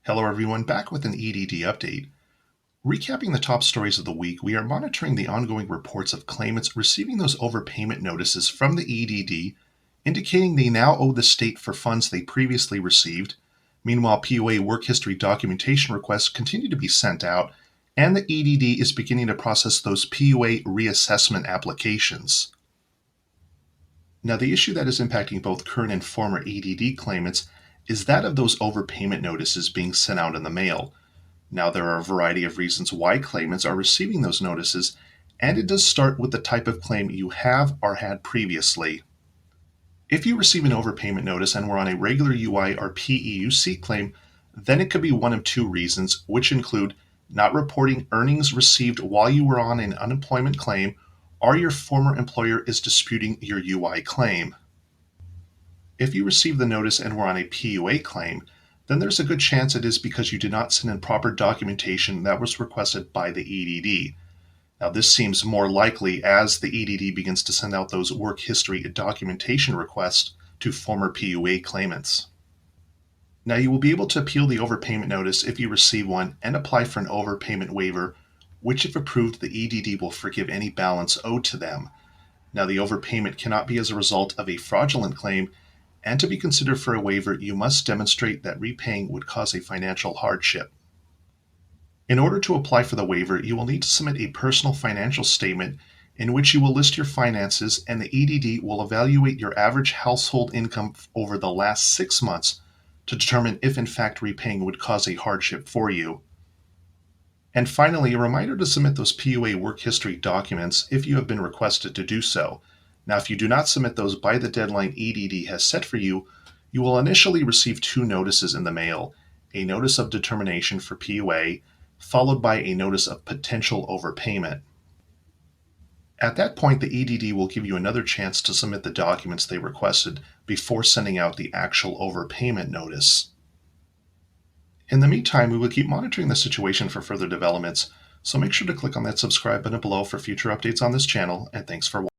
Hello everyone, back with an EDD update. Recapping the top stories of the week, we are monitoring the ongoing reports of claimants receiving those overpayment notices from the EDD, indicating they now owe the state for funds they previously received. Meanwhile, PUA work history documentation requests continue to be sent out, and the EDD is beginning to process those PUA reassessment applications. Now, the issue that is impacting both current and former EDD claimants is that of those overpayment notices being sent out in the mail. Now, there are a variety of reasons why claimants are receiving those notices, and it does start with the type of claim you have or had previously. If you receive an overpayment notice and were on a regular UI or PEUC claim, then it could be one of two reasons, which include not reporting earnings received while you were on an unemployment claim, or your former employer is disputing your UI claim. If you received the notice and were on a PUA claim, then there's a good chance it is because you did not send in proper documentation that was requested by the EDD. Now, this seems more likely as the EDD begins to send out those work history documentation requests to former PUA claimants. Now, you will be able to appeal the overpayment notice if you receive one and apply for an overpayment waiver, which, if approved, the EDD will forgive any balance owed to them. Now, the overpayment cannot be as a result of a fraudulent claim, and to be considered for a waiver, you must demonstrate that repaying would cause a financial hardship. In order to apply for the waiver, you will need to submit a personal financial statement in which you will list your finances, and the EDD will evaluate your average household income over the last 6 months to determine if in fact repaying would cause a hardship for you. And finally, a reminder to submit those PUA work history documents if you have been requested to do so. Now, if you do not submit those by the deadline EDD has set for you, you will initially receive 2 notices in the mail, a notice of determination for PUA, followed by a notice of potential overpayment. At that point, the EDD will give you another chance to submit the documents they requested before sending out the actual overpayment notice. In the meantime, we will keep monitoring the situation for further developments, so make sure to click on that subscribe button below for future updates on this channel, and thanks for watching.